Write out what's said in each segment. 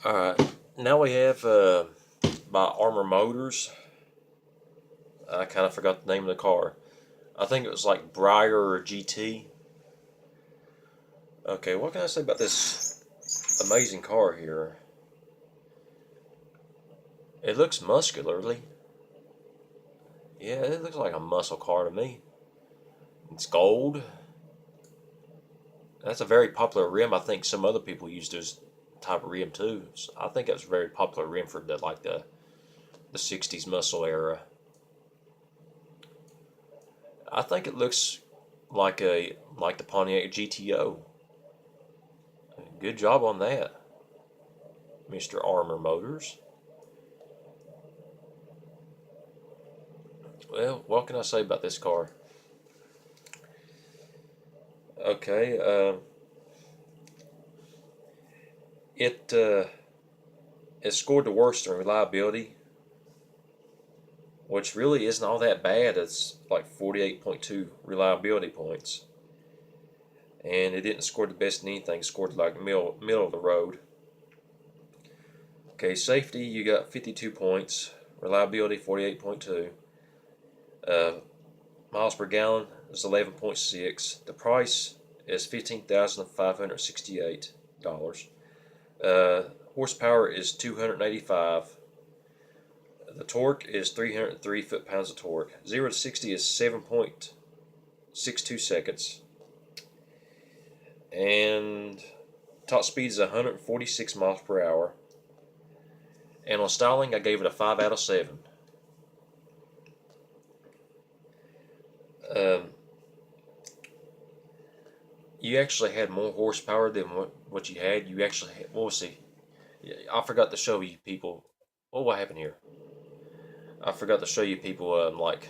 Alright, now we have by Armor Motors. I kind of forgot the name of the car. I think it was like Brier or GT. Okay, what can I say about this amazing car here? It looks muscularly. Yeah, it looks like a muscle car to me. It's gold. That's a very popular rim. I think some other people use this type of rim too. So I think that's a very popular rim for the 60s muscle era. I think it looks like the Pontiac GTO. Good job on that, Mr. Armor Motors. Well, what can I say about this car? Okay, it it scored the worst in reliability, which really isn't all that bad. It's like 48.2 reliability points, and it didn't score the best in anything. It scored like middle of the road. Okay, safety you got 52 points, reliability 48.2. Uh, miles per gallon is 11.6. The price is $15,568. Horsepower is 285. The torque is 303 foot-pounds of torque. 0 to 60 is 7.62 seconds. And top speed is 146 miles per hour. And on styling, I gave it a 5 out of 7. You actually had more horsepower than what you had. You actually had, well, let's see. I forgot to show you people. Oh, what happened here? I forgot to show you people, like,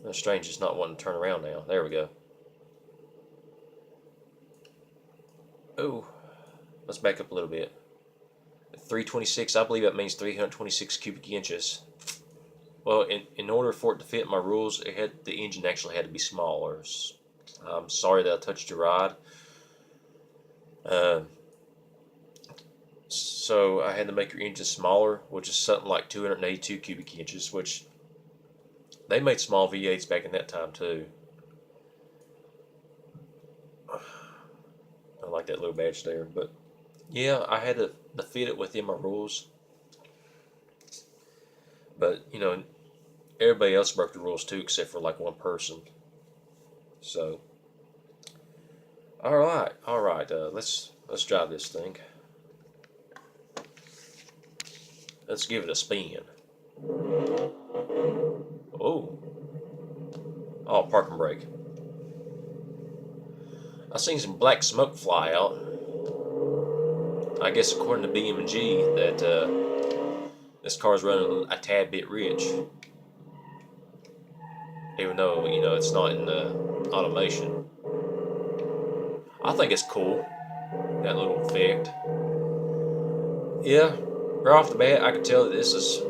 that's strange, it's not wanting to turn around now. There we go. Oh, let's back up a little bit. 326, I believe that means 326 cubic inches. Well, in order for it to fit my rules, the engine actually had to be smaller. I'm sorry that I touched your rod. So I had to make your engine smaller, which is something like 282 cubic inches, which they made small V8s back in that time too. I like that little badge there, but yeah, I had to fit it within my rules. But everybody else broke the rules too, except for like one person. So, all right. Let's drive this thing. Let's give it a spin. Oh, park and brake. I seen some black smoke fly out. I guess according to BMG that this car's running a tad bit rich, even though it's not in the automation. I think it's cool, that little effect. Yeah, right off the bat, I can tell that this is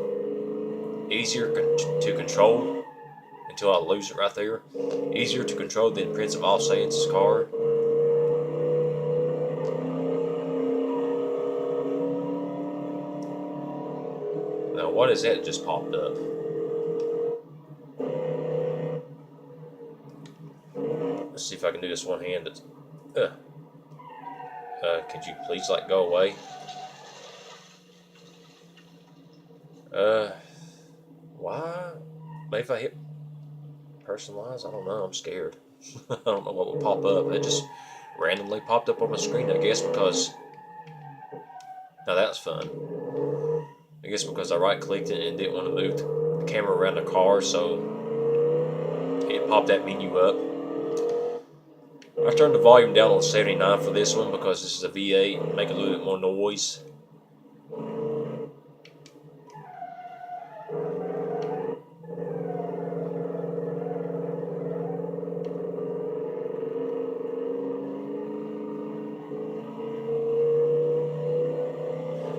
easier to control until I lose it right there. Easier to control than Prince of All Saints' car. Now, what is that that just popped up? Let's see if I can do this one-handed. Could you please go away? Why? Maybe if I hit personalize, I don't know. I'm scared. I don't know what would pop up. It just randomly popped up on my screen. I guess because now that's fun. I guess because I right-clicked it and didn't want to move the camera around the car, so it popped that menu up. I turned the volume down on 79 for this one because this is a V8 and make a little bit more noise.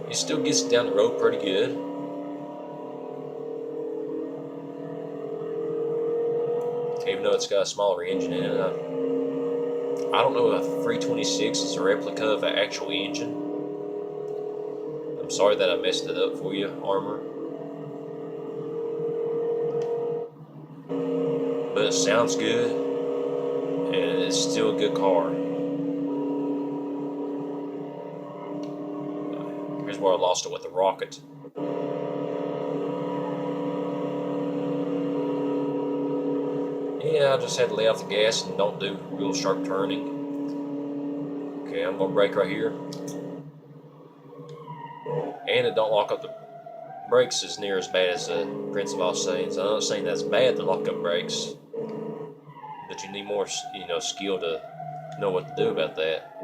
It still gets down the road pretty good. Even though it's got a smaller engine in it. I don't know if 326 is a replica of an actual engine. I'm sorry that I messed it up for you, Armor. But it sounds good, and it's still a good car. Here's where I lost it with the rocket. Yeah, I just had to lay off the gas and don't do real sharp turning. Okay, I'm gonna brake right here. And it don't lock up the brakes as near as bad as the Prince of All Saints. I'm not saying that's bad to lock up brakes, but you need more, skill to know what to do about that.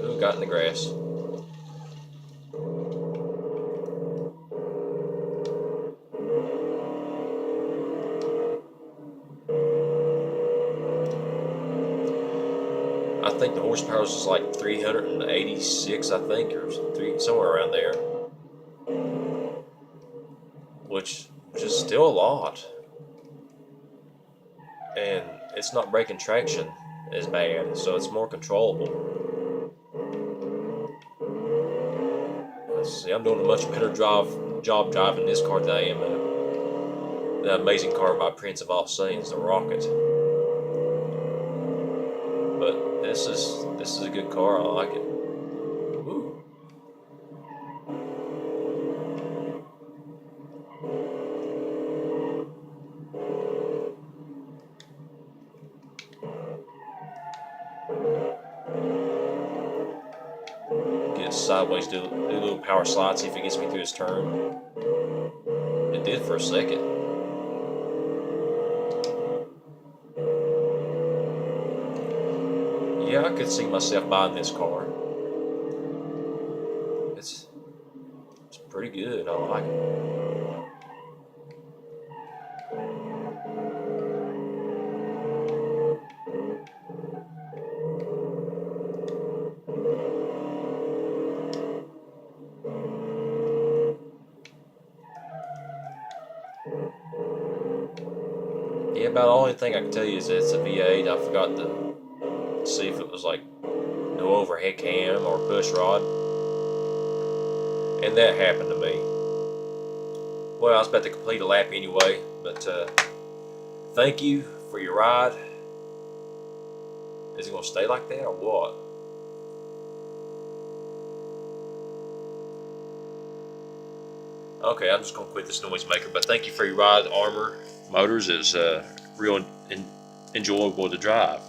Ooh, got in the grass. I think the horsepower is like 386, I think, or somewhere around there, which is still a lot. And it's not breaking traction as bad, so it's more controllable. Let's see, I'm doing a much better job driving this car than I am that amazing car by Prince of All Saints, the Rocket. But this is a good car. I like it. Ooh. Get sideways, do a little power slide, see if it gets me through this turn. It did for a second. Yeah, I could see myself buying this car. It's pretty good. I like it. Yeah, about the only thing I can tell you is that it's a V8. I forgot to see if it was like no overhead cam or push rod. And that happened to me. Well, I was about to complete a lap anyway, but thank you for your ride. Is it going to stay like that or what? Okay, I'm just going to quit this noisemaker, but thank you for your ride, Armor Motors. It was real enjoyable to drive.